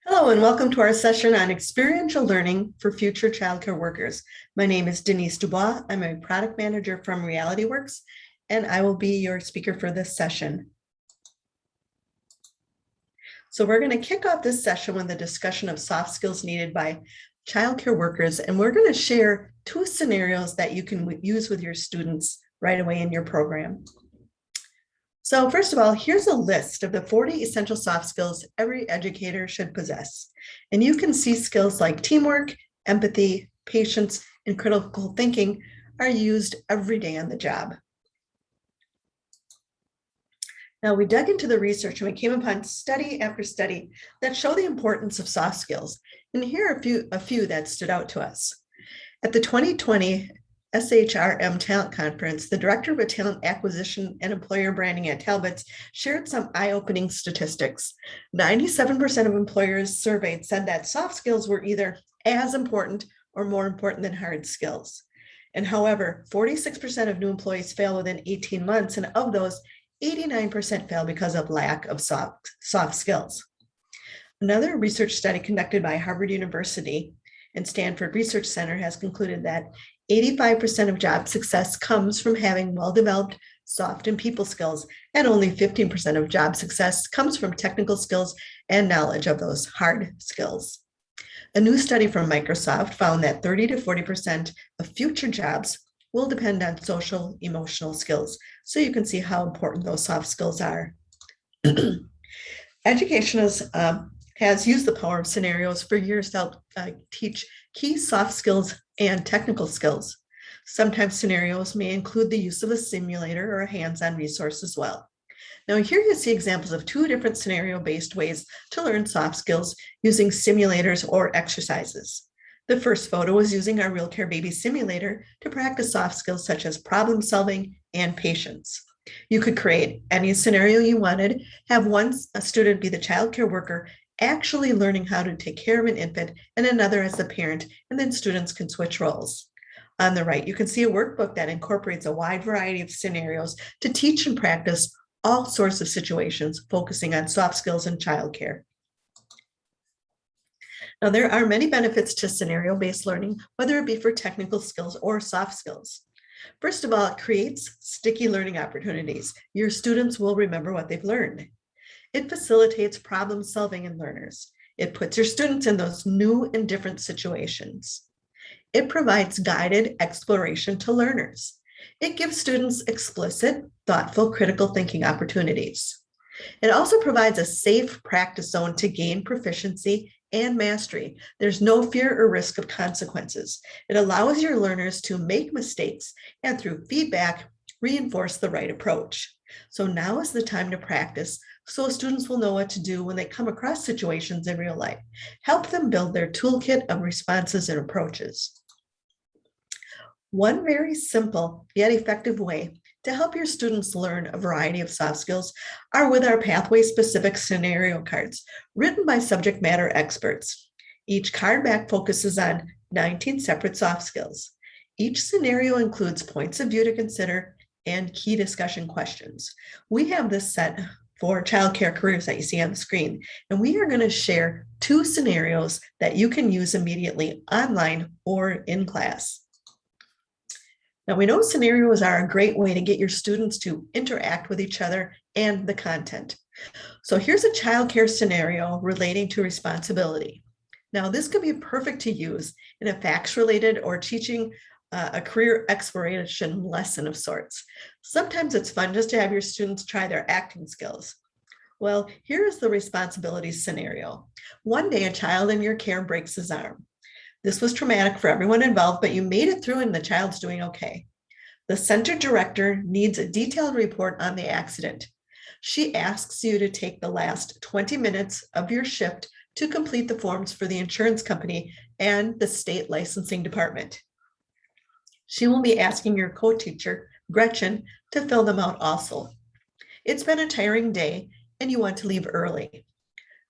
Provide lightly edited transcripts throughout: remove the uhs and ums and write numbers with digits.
Hello and welcome to our session on experiential learning for future childcare workers. My name is Denise DuBois. I'm a product manager from RealityWorks, and I will be your speaker for this session. So we're going to kick off this session with a discussion of soft skills needed by childcare workers, and we're going to share two scenarios that you can use with your students right away in your program. So first of all, here's a list of the 40 essential soft skills every educator should possess. And you can see skills like teamwork, empathy, patience, and critical thinking are used every day on the job. Now, we dug into the research and we came upon study after study that show the importance of soft skills. And here are a few that stood out to us. At the 2020 SHRM Talent Conference, the Director of Talent Acquisition and Employer Branding at Talbot's shared some eye-opening statistics. 97% of employers surveyed said that soft skills were either as important or more important than hard skills. And however, 46% of new employees fail within 18 months, and of those, 89% fail because of lack of soft skills. Another research study conducted by Harvard University and Stanford Research Center has concluded that 85% of job success comes from having well-developed soft and people skills, and only 15% of job success comes from technical skills and knowledge of those hard skills. A new study from Microsoft found that 30 to 40% of future jobs will depend on social emotional skills. So you can see how important those soft skills are. Education has used the power of scenarios for years to help teach key soft skills and technical skills. Sometimes scenarios may include the use of a simulator or a hands-on resource as well. Now here you see examples of two different scenario-based ways to learn soft skills using simulators or exercises. The first photo is using our Real Care Baby simulator to practice soft skills such as problem solving and patience. You could create any scenario you wanted, have one student be the child care worker actually learning how to take care of an infant and another as the parent, and then students can switch roles. On the right, you can see a workbook that incorporates a wide variety of scenarios to teach and practice all sorts of situations, focusing on soft skills in childcare. Now, there are many benefits to scenario-based learning, whether it be for technical skills or soft skills. First of all, it creates sticky learning opportunities. Your students will remember what they've learned. It facilitates problem solving in learners. It puts your students in those new and different situations. It provides guided exploration to learners. It gives students explicit, thoughtful, critical thinking opportunities. It also provides a safe practice zone to gain proficiency and mastery. There's no fear or risk of consequences. It allows your learners to make mistakes and through feedback, reinforce the right approach. So now is the time to practice so students will know what to do when they come across situations in real life. Help them build their toolkit of responses and approaches. One very simple yet effective way to help your students learn a variety of soft skills are with our pathway-specific scenario cards written by subject matter experts. Each card back focuses on 19 separate soft skills. Each scenario includes points of view to consider and key discussion questions. We have this set for childcare careers that you see on the screen, and we are going to share two scenarios that you can use immediately online or in class. Now, we know scenarios are a great way to get your students to interact with each other and the content. So here's a childcare scenario relating to responsibility. Now, this could be perfect to use in a facts-related or teaching a career exploration lesson of sorts. Sometimes it's fun just to have your students try their acting skills. Well, here's the responsibility scenario. One day, a child in your care breaks his arm. This was traumatic for everyone involved, but you made it through and the child's doing okay. The center director needs a detailed report on the accident. She asks you to take the last 20 minutes of your shift to complete the forms for the insurance company and the state licensing department. She will be asking your co-teacher, Gretchen, to fill them out also. It's been a tiring day and you want to leave early.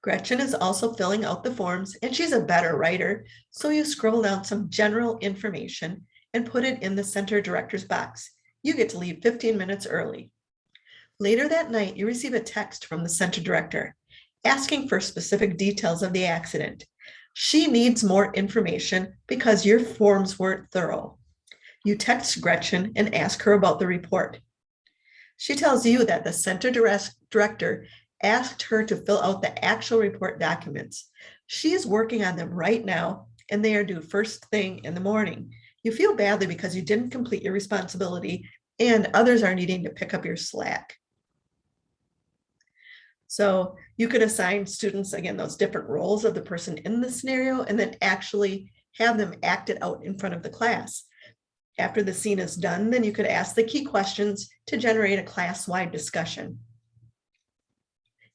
Gretchen is also filling out the forms and she's a better writer, so you scribble down some general information and put it in the center director's box. You get to leave 15 minutes early. Later that night, you receive a text from the center director asking for specific details of the accident. She needs more information because your forms weren't thorough. You text Gretchen and ask her about the report. She tells you that the center director asked her to fill out the actual report documents. She is working on them right now, and they are due first thing in the morning. You feel badly because you didn't complete your responsibility, and others are needing to pick up your slack. So you could assign students, again, those different roles of the person in the scenario, and then actually have them act it out in front of the class. After the scene is done, then you could ask the key questions to generate a class-wide discussion.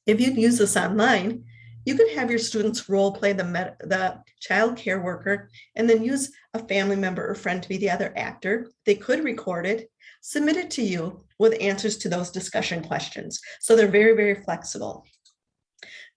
If you use this online, you could have your students role play the child care worker and then use a family member or friend to be the other actor. They could record it, submit it to you with answers to those discussion questions. So they're very, very flexible.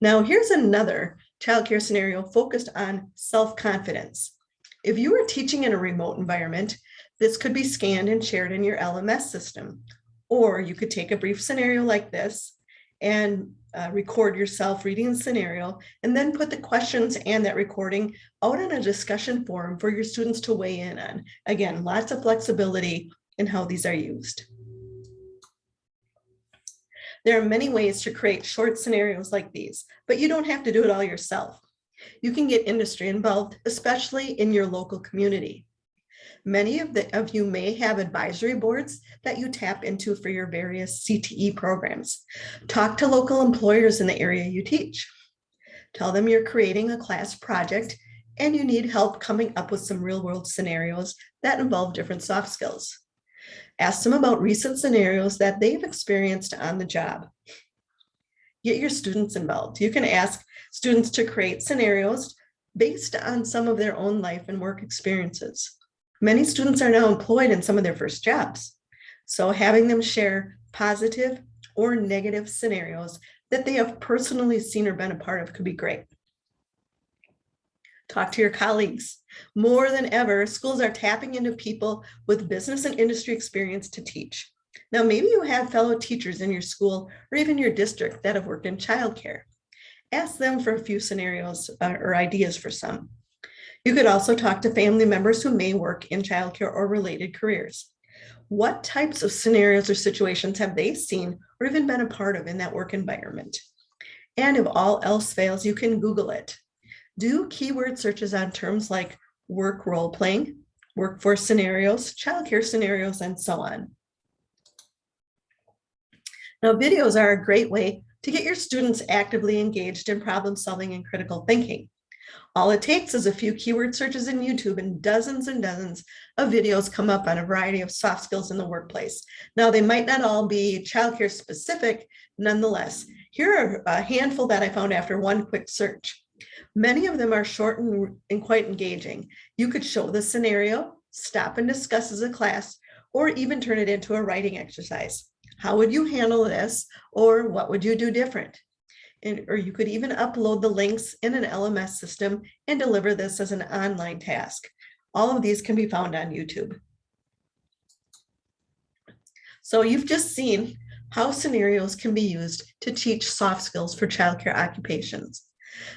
Now, here's another childcare scenario focused on self-confidence. If you were teaching in a remote environment, this could be scanned and shared in your LMS system. Or you could take a brief scenario like this and record yourself reading the scenario, and then put the questions and that recording out on a discussion forum for your students to weigh in on. Again, lots of flexibility in how these are used. There are many ways to create short scenarios like these, but you don't have to do it all yourself. You can get industry involved, especially in your local community. Many of you may have advisory boards that you tap into for your various CTE programs. Talk to local employers in the area you teach. Tell them you're creating a class project and you need help coming up with some real-world scenarios that involve different soft skills. Ask them about recent scenarios that they've experienced on the job. Get your students involved. You can ask students to create scenarios based on some of their own life and work experiences. Many students are now employed in some of their first jobs. So having them share positive or negative scenarios that they have personally seen or been a part of could be great. Talk to your colleagues. More than ever, schools are tapping into people with business and industry experience to teach. Now, maybe you have fellow teachers in your school or even your district that have worked in childcare. Ask them for a few scenarios or ideas for some. You could also talk to family members who may work in childcare or related careers. What types of scenarios or situations have they seen or even been a part of in that work environment? And if all else fails, you can Google it. Do keyword searches on terms like work role-playing, workforce scenarios, childcare scenarios, and so on. Now, videos are a great way to get your students actively engaged in problem solving and critical thinking. All it takes is a few keyword searches in YouTube and dozens of videos come up on a variety of soft skills in the workplace. Now, they might not all be childcare specific, nonetheless. Here are a handful that I found after one quick search. Many of them are short and quite engaging. You could show the scenario, stop and discuss as a class, or even turn it into a writing exercise. How would you handle this? Or what would you do different? Or you could even upload the links in an LMS system and deliver this as an online task. All of these can be found on YouTube. So you've just seen how scenarios can be used to teach soft skills for childcare occupations.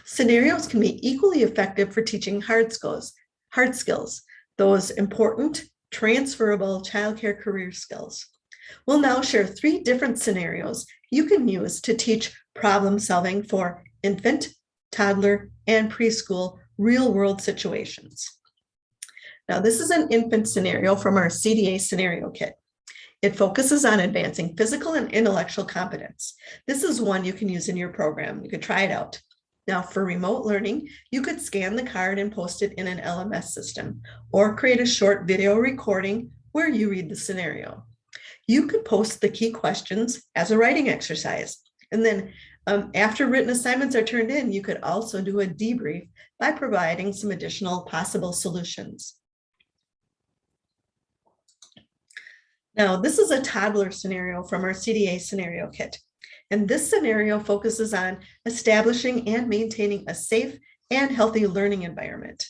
Scenarios can be equally effective for teaching hard skills, those important, transferable childcare career skills. We'll now share 3 different scenarios you can use to teach problem solving for infant, toddler, and preschool real-world situations. Now, this is an infant scenario from our CDA scenario kit. It focuses on advancing physical and intellectual competence. This is one you can use in your program. You could try it out. Now, for remote learning, you could scan the card and post it in an LMS system, or create a short video recording where you read the scenario. You could post the key questions as a writing exercise. And then after written assignments are turned in, you could also do a debrief by providing some additional possible solutions. Now, this is a toddler scenario from our CDA scenario kit. And this scenario focuses on establishing and maintaining a safe and healthy learning environment.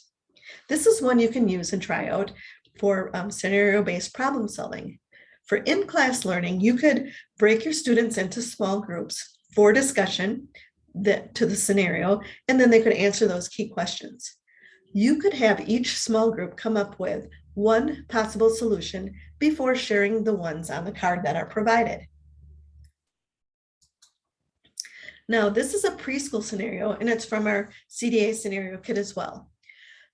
This is one you can use and try out for scenario-based problem solving. For in-class learning, you could break your students into small groups for discussion to the scenario, and then they could answer those key questions. You could have each small group come up with one possible solution before sharing the ones on the card that are provided. Now, this is a preschool scenario, and it's from our CDA scenario kit as well.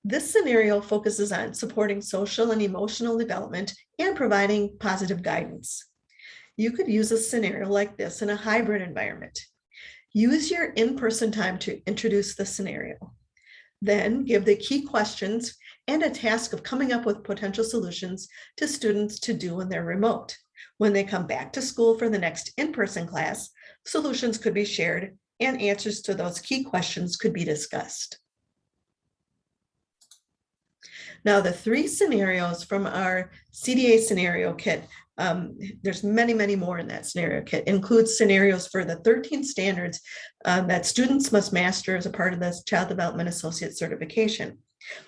This scenario focuses on supporting social and emotional development and providing positive guidance. You could use a scenario like this in a hybrid environment. Use your in-person time to introduce the scenario. Then give the key questions and a task of coming up with potential solutions to students to do when they're remote. When they come back to school for the next in-person class, solutions could be shared and answers to those key questions could be discussed. Now, the 3 scenarios from our CDA scenario kit, there's many more in that scenario kit, includes scenarios for the 13 standards that students must master as a part of this Child Development Associate certification.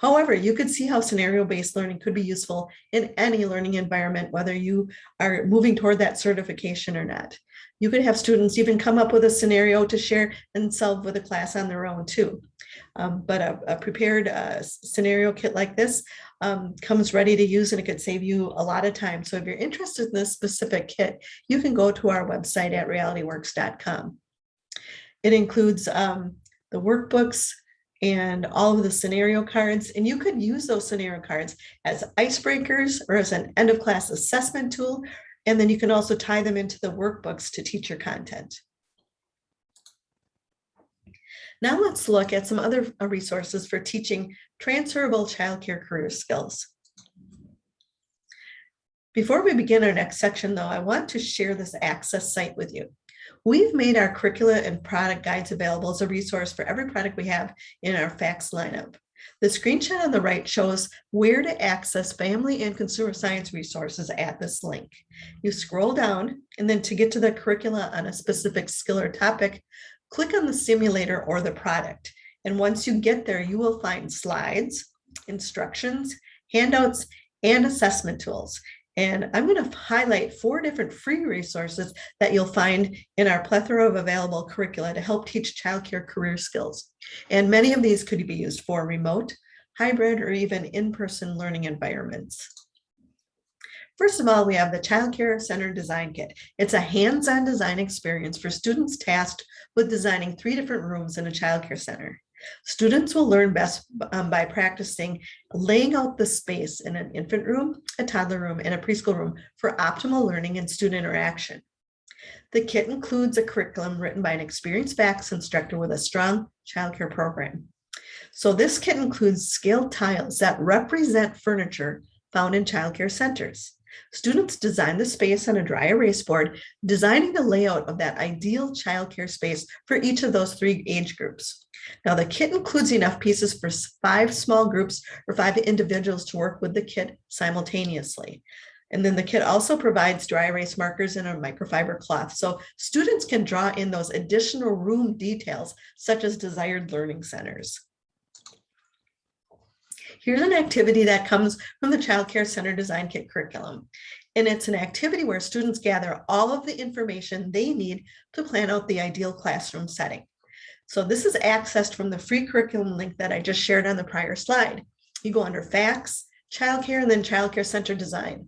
However, you could see how scenario-based learning could be useful in any learning environment, whether you are moving toward that certification or not. You could have students even come up with a scenario to share and solve with a class on their own too. But a prepared scenario kit like this comes ready to use, and it could save you a lot of time. So if you're interested in this specific kit, you can go to our website at realityworks.com. It includes the workbooks and all of the scenario cards, and you could use those scenario cards as icebreakers or as an end of class assessment tool. And then you can also tie them into the workbooks to teach your content. Now let's look at some other resources for teaching transferable childcare career skills. Before we begin our next section though, I want to share this Access site with you. We've made our curricula and product guides available as a resource for every product we have in our FACS lineup. The screenshot on the right shows where to access family and consumer science resources at this link. You scroll down, and then to get to the curricula on a specific skill or topic, click on the simulator or the product. And once you get there, you will find slides, instructions, handouts, and assessment tools. And I'm going to highlight 4 different free resources that you'll find in our plethora of available curricula to help teach childcare career skills. And many of these could be used for remote, hybrid, or even in-person learning environments. First of all, we have the Childcare Center Design Kit. It's a hands-on design experience for students tasked with designing 3 different rooms in a childcare center. Students will learn best by practicing laying out the space in an infant room, a toddler room, and a preschool room for optimal learning and student interaction. The kit includes a curriculum written by an experienced FACS instructor with a strong childcare program. So this kit includes scaled tiles that represent furniture found in childcare centers. Students design the space on a dry erase board, designing the layout of that ideal childcare space for each of those 3 age groups. Now, the kit includes enough pieces for 5 small groups or 5 individuals to work with the kit simultaneously. And then the kit also provides dry erase markers and a microfiber cloth, so students can draw in those additional room details, such as desired learning centers. Here's an activity that comes from the Childcare Center Design Kit curriculum. And it's an activity where students gather all of the information they need to plan out the ideal classroom setting. So this is accessed from the free curriculum link that I just shared on the prior slide. You go under FACS, Childcare, and then Childcare Center Design.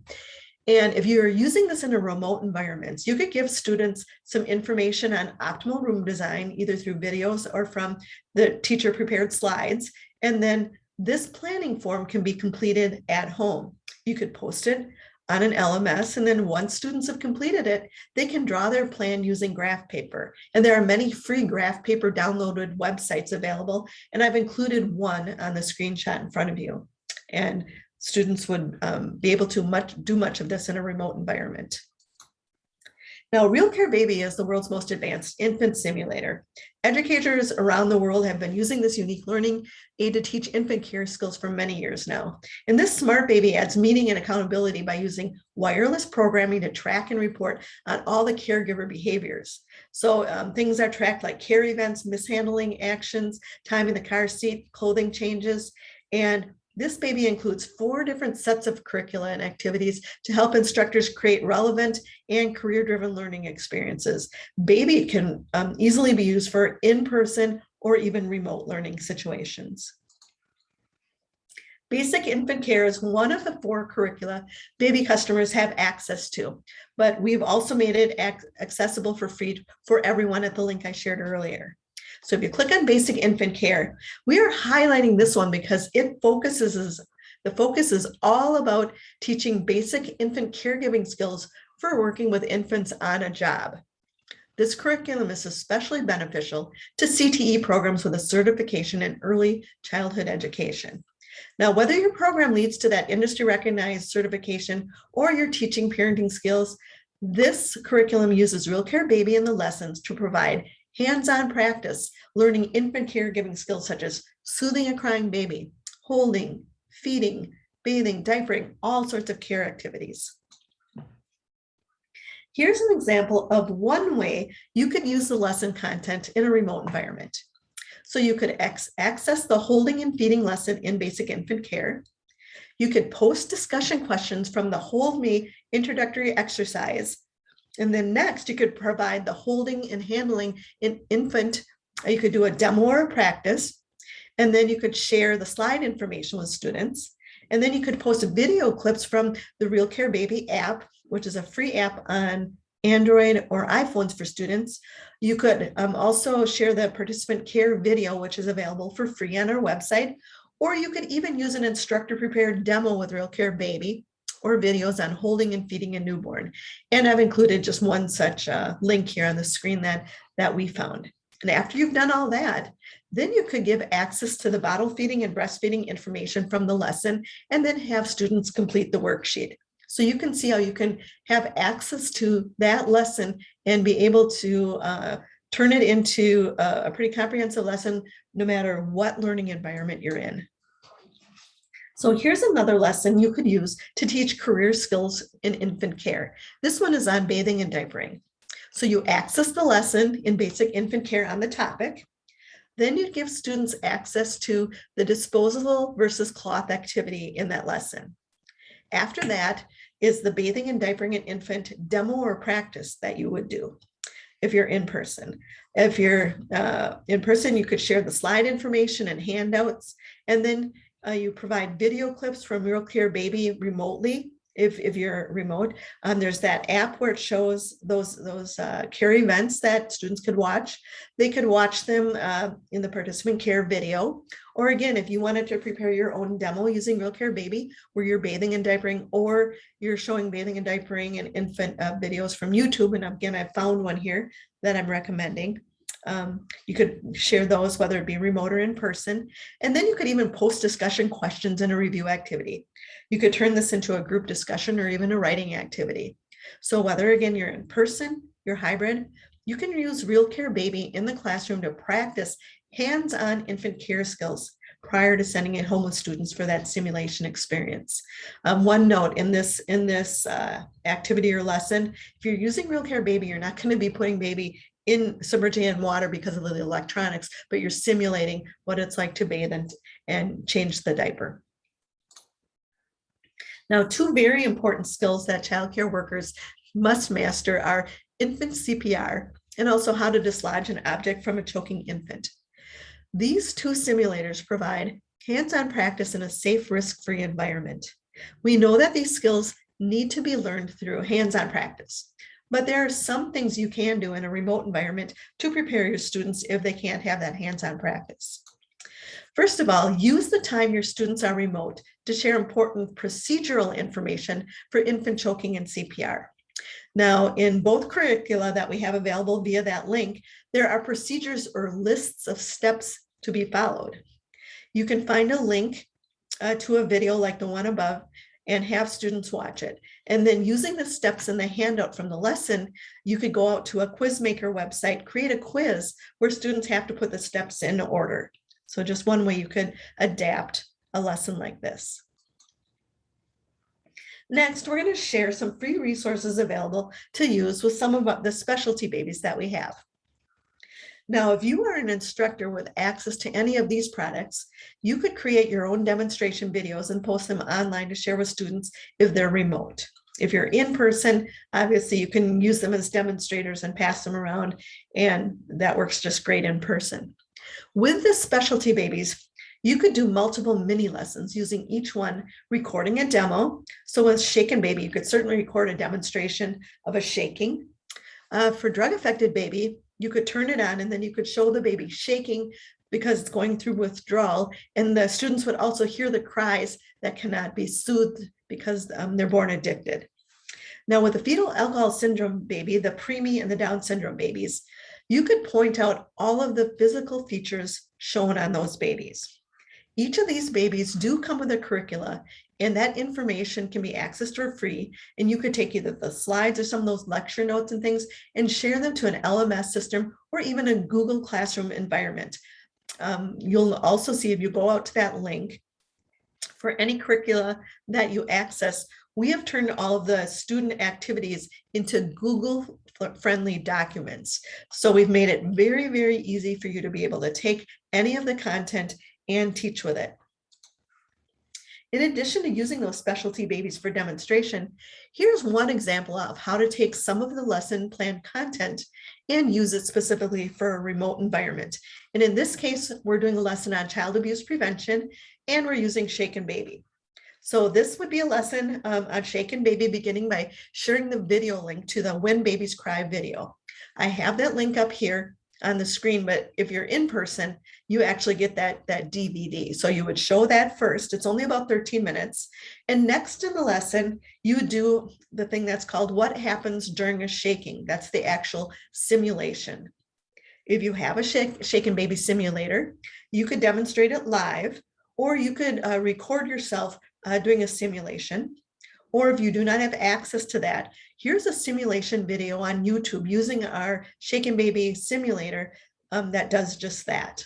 And if you're using this in a remote environment, you could give students some information on optimal room design, either through videos or from the teacher prepared slides. And then this planning form can be completed at home. You could post it on an LMS, and then once students have completed it, they can draw their plan using graph paper. And there are many free graph paper downloaded websites available, and I've included one on the screenshot in front of you. And students would be able to do much of this in a remote environment. Now, Real Care Baby is the world's most advanced infant simulator. Educators around the world have been using this unique learning aid to teach infant care skills for many years now. And this smart baby adds meaning and accountability by using wireless programming to track and report on all the caregiver behaviors. So things are tracked like care events, mishandling actions, time in the car seat, clothing changes, and This baby includes 4 different sets of curricula and activities to help instructors create relevant and career-driven learning experiences. Baby can easily be used for in-person or even remote learning situations. Basic infant care is one of the 4 curricula baby customers have access to, but we've also made it accessible for free for everyone at the link I shared earlier. So if you click on basic infant care, we are highlighting this one because the focus is all about teaching basic infant caregiving skills for working with infants on a job. This curriculum is especially beneficial to CTE programs with a certification in early childhood education. Now, whether your program leads to that industry recognized certification or you're teaching parenting skills, this curriculum uses Real Care Baby in the lessons to provide hands-on practice, learning infant caregiving skills such as soothing a crying baby, holding, feeding, bathing, diapering, all sorts of care activities. Here's an example of one way you could use the lesson content in a remote environment. So you could access the holding and feeding lesson in basic infant care. You could post discussion questions from the Hold Me introductory exercise. And then next, you could provide the holding and handling in infant. You could do a demo or a practice. And then you could share the slide information with students. And then you could post video clips from the Real Care Baby app, which is a free app on Android or iPhones for students. You could also share the participant care video, which is available for free on our website, or you could even use an instructor prepared demo with Real Care Baby or videos on holding and feeding a newborn. And I've included just one such link here on the screen that we found. And after you've done all that, then you could give access to the bottle feeding and breastfeeding information from the lesson, and then have students complete the worksheet. So you can see how you can have access to that lesson and be able to turn it into a pretty comprehensive lesson, no matter what learning environment you're in. So here's another lesson you could use to teach career skills in infant care. This one is on bathing and diapering. So you access the lesson in basic infant care on the topic. Then you give students access to the disposable versus cloth activity in that lesson. After that is the bathing and diapering an infant demo or practice that you would do if you're in person. If you're in person, you could share the slide information and handouts, and then you provide video clips from Real Care Baby remotely. If you're remote, there's that app where it shows those care events that students could watch. They could watch them in the participant care video. Or again, if you wanted to prepare your own demo using Real Care Baby, where you're bathing and diapering, or you're showing bathing and diapering and infant videos from YouTube. And again, I found one here that I'm recommending. You could share those, whether it be remote or in person. And then you could even post discussion questions in a review activity. You could turn this into a group discussion or even a writing activity. So whether, again, you're in person, you're hybrid, you can use Real Care Baby in the classroom to practice hands-on infant care skills prior to sending it home with students for that simulation experience. One note in this activity or lesson, if you're using Real Care Baby, you're not going to be putting baby submerging in water because of the electronics, but you're simulating what it's like to bathe and change the diaper. Now, 2 very important skills that childcare workers must master are infant CPR and also how to dislodge an object from a choking infant. These 2 simulators provide hands-on practice in a safe, risk-free environment. We know that these skills need to be learned through hands-on practice, but there are some things you can do in a remote environment to prepare your students if they can't have that hands-on practice. First of all, use the time your students are remote to share important procedural information for infant choking and CPR. Now, in both curricula that we have available via that link, there are procedures or lists of steps to be followed. You can find a link to a video like the one above and have students watch it. And then using the steps in the handout from the lesson, you could go out to a Quizmaker website, create a quiz where students have to put the steps in order. So just one way you could adapt a lesson like this. Next, we're going to share some free resources available to use with some of the specialty babies that we have. Now, if you are an instructor with access to any of these products, you could create your own demonstration videos and post them online to share with students if they're remote. If you're in person, obviously you can use them as demonstrators and pass them around, and that works just great in person. With the specialty babies, you could do multiple mini lessons using each one recording a demo. So with shaken baby, you could certainly record a demonstration of a shaking. For drug affected baby, you could turn it on and then you could show the baby shaking because it's going through withdrawal, and the students would also hear the cries that cannot be soothed because they're born addicted. Now with the fetal alcohol syndrome baby, the preemie and the Down syndrome babies, you could point out all of the physical features shown on those babies. Each of these babies do come with a curricula, and that information can be accessed for free. And you could take either the slides or some of those lecture notes and things and share them to an LMS system or even a Google Classroom environment. You'll also see, if you go out to that link, for any curricula that you access, we have turned all of the student activities into Google friendly documents. So we've made it very, very easy for you to be able to take any of the content and teach with it. In addition to using those specialty babies for demonstration, here's one example of how to take some of the lesson plan content and use it specifically for a remote environment. And in this case, we're doing a lesson on child abuse prevention, and we're using Shaken Baby. So this would be a lesson on Shaken Baby, beginning by sharing the video link to the When Babies Cry video. I have that link up here on the screen, but if you're in person, you actually get that DVD. So you would show that first. It's only about 13 minutes. And next in the lesson, you do the thing that's called What Happens During a Shaking. That's the actual simulation. If you have a Shaken Baby simulator, you could demonstrate it live, or you could record yourself doing a simulation. Or if you do not have access to that, here's a simulation video on YouTube using our Shaken Baby simulator that does just that.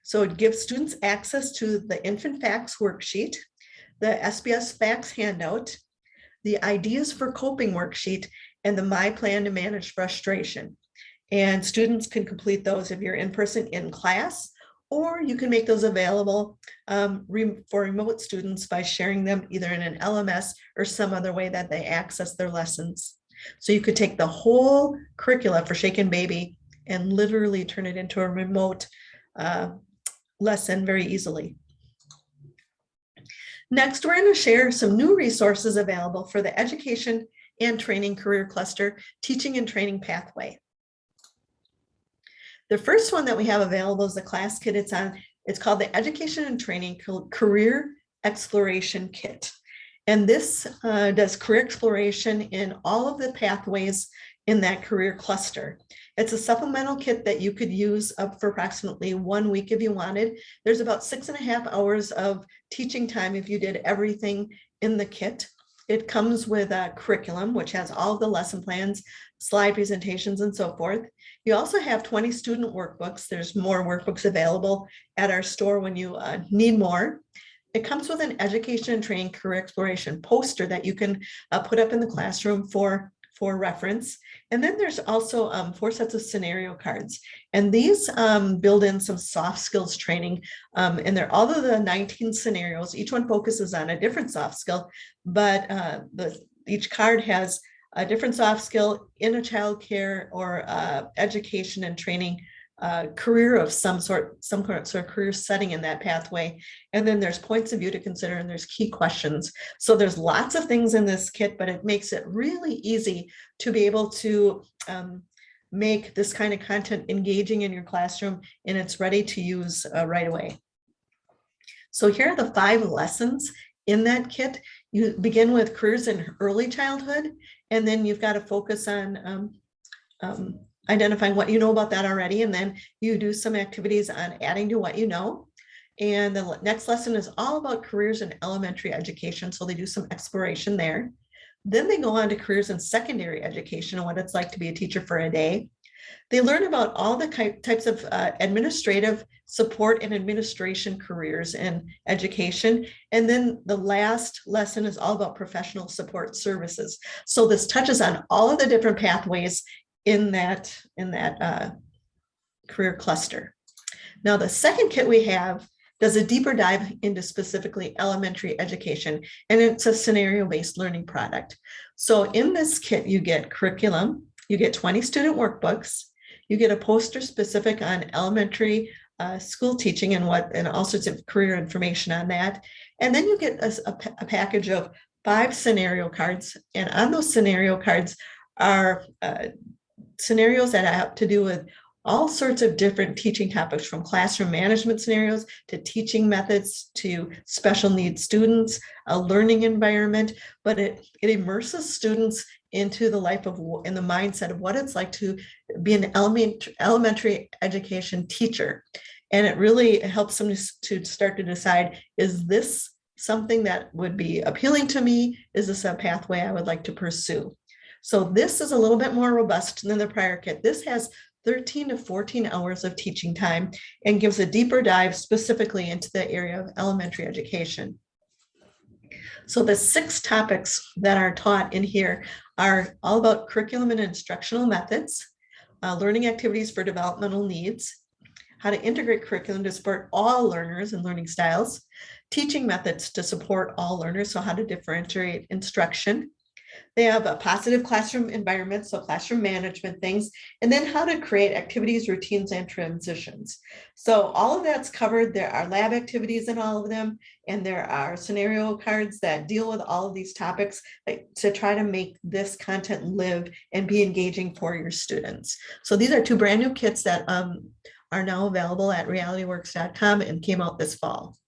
So it gives students access to the Infant Facts worksheet, the SBS Facts handout, the Ideas for Coping worksheet, and the My Plan to Manage Frustration. And students can complete those if you're in person in class, or you can make those available for remote students by sharing them either in an LMS or some other way that they access their lessons. So you could take the whole curricula for Shaken Baby and literally turn it into a remote lesson very easily. Next, we're going to share some new resources available for the Education and Training Career Cluster Teaching and Training Pathway. The first one that we have available is the class kit. It's called the Education and Training Career Exploration Kit. And this does career exploration in all of the pathways in that career cluster. It's a supplemental kit that you could use up for approximately 1 week if you wanted. There's about 6.5 hours of teaching time if you did everything in the kit. It comes with a curriculum, which has all the lesson plans, slide presentations, and so forth. You also have 20 student workbooks. There's more workbooks available at our store when you need more. It comes with an Education and Training Career Exploration poster that you can put up in the classroom for reference. And then there's also 4 sets of scenario cards. And these build in some soft skills training. And they're all of the 19 scenarios. Each one focuses on a different soft skill, but each card has a different soft skill in a childcare or education and training career of some sort of career setting in that pathway. And then there's points of view to consider, and there's key questions. So there's lots of things in this kit, but it makes it really easy to be able to make this kind of content engaging in your classroom, and it's ready to use right away. So here are the 5 lessons in that kit. You begin with careers in early childhood, and then you've got to focus on identifying what you know about that already, and then you do some activities on adding to what you know. And the next lesson is all about careers in elementary education, so they do some exploration there. Then they go on to careers in secondary education and what it's like to be a teacher for a day. They learn about all the types of administrative support and administration careers in education. And then the last lesson is all about professional support services. So this touches on all of the different pathways in that career cluster. Now, the second kit we have does a deeper dive into specifically elementary education, and it's a scenario-based learning product. So in this kit, you get curriculum, you get 20 student workbooks, you get a poster specific on elementary school teaching and all sorts of career information on that. And then you get a package of 5 scenario cards. And on those scenario cards are scenarios that have to do with all sorts of different teaching topics, from classroom management scenarios to teaching methods to special needs students, a learning environment, but it immerses students into the life of, in the mindset of what it's like to be an elementary education teacher. And it really helps them to start to decide, is this something that would be appealing to me? Is this a pathway I would like to pursue? So this is a little bit more robust than the prior kit. This has 13 to 14 hours of teaching time and gives a deeper dive specifically into the area of elementary education. So the 6 topics that are taught in here are all about curriculum and instructional methods, learning activities for developmental needs, how to integrate curriculum to support all learners and learning styles, teaching methods to support all learners, so how to differentiate instruction. They have a positive classroom environment, so classroom management things, and then how to create activities, routines, and transitions. So all of that's covered. There are lab activities in all of them, and there are scenario cards that deal with all of these topics to try to make this content live and be engaging for your students. So these are 2 brand new kits that are now available at realityworks.com and came out this fall.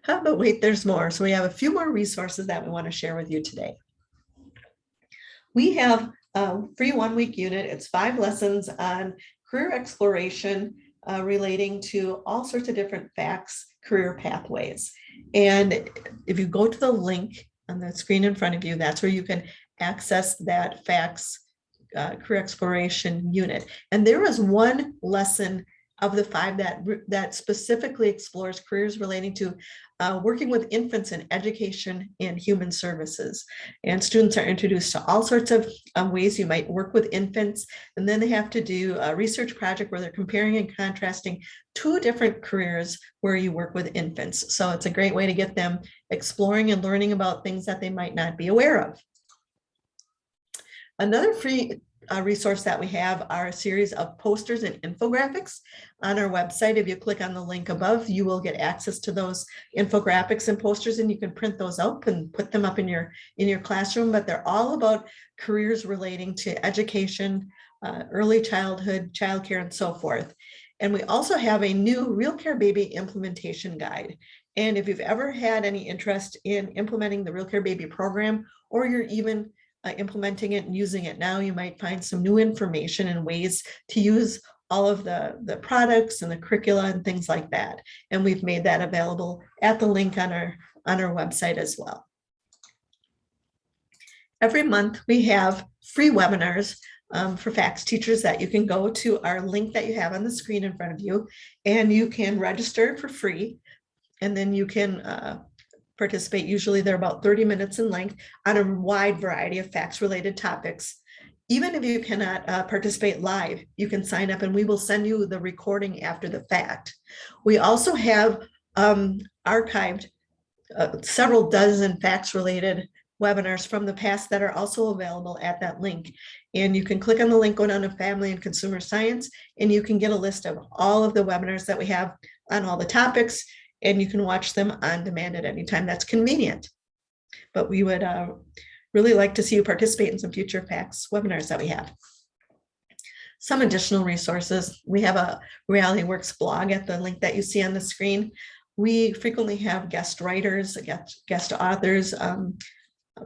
But wait, there's more. So we have a few more resources that we want to share with you today. We have a free 1-week unit. It's 5 lessons on career exploration relating to all sorts of different FACS career pathways. And if you go to the link on the screen in front of you, that's where you can access that FACS career exploration unit. And there is 1 lesson of the 5 that specifically explores careers relating to working with infants in education and human services. And students are introduced to all sorts of ways you might work with infants. And then they have to do a research project where they're comparing and contrasting 2 different careers where you work with infants. So it's a great way to get them exploring and learning about things that they might not be aware of. Another free resource that we have are a series of posters and infographics on our website. If you click on the link above, you will get access to those infographics and posters, and you can print those up and put them up in your classroom. But they're all about careers relating to education, early childhood, childcare, and so forth. And we also have a new Real Care Baby implementation guide. And if you've ever had any interest in implementing the Real Care Baby program, or you're even implementing it and using it now, you might find some new information and ways to use all of the products and the curricula and things like that. And we've made that available at the link on our website as well. Every month we have free webinars for FACS teachers that you can go to our link that you have on the screen in front of you, and you can register for free, and then you can participate. Usually they're about 30 minutes in length on a wide variety of FACS related topics. Even if you cannot participate live, you can sign up and we will send you the recording after the fact. We also have archived several dozen FACS related webinars from the past that are also available at that link. And you can click on the link, go down to Family and Consumer Science, and you can get a list of all of the webinars that we have on all the topics, and you can watch them on demand at any time that's convenient. But we would really like to see you participate in some future FACS webinars that we have. Some additional resources. We have a Reality Works blog at the link that you see on the screen. We frequently have guest writers, guest authors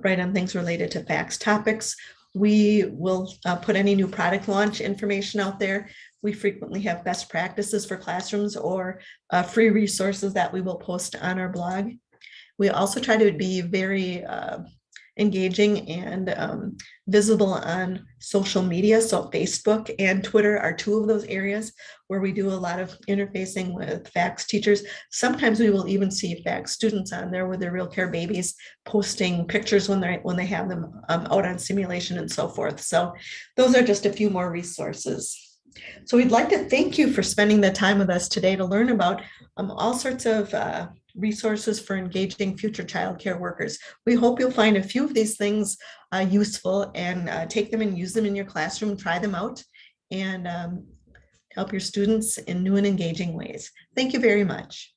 write on things related to FACS topics. We will put any new product launch information out there. We frequently have best practices for classrooms or free resources that we will post on our blog. We also try to be very engaging and visible on social media. So Facebook and Twitter are 2 of those areas where we do a lot of interfacing with FACS teachers. Sometimes we will even see FACS students on there with their Real Care Babies posting pictures when they have them out on simulation and so forth. So those are just a few more resources. So we'd like to thank you for spending the time with us today to learn about all sorts of resources for engaging future childcare workers. We hope you'll find a few of these things useful and take them and use them in your classroom, try them out, and help your students in new and engaging ways. Thank you very much.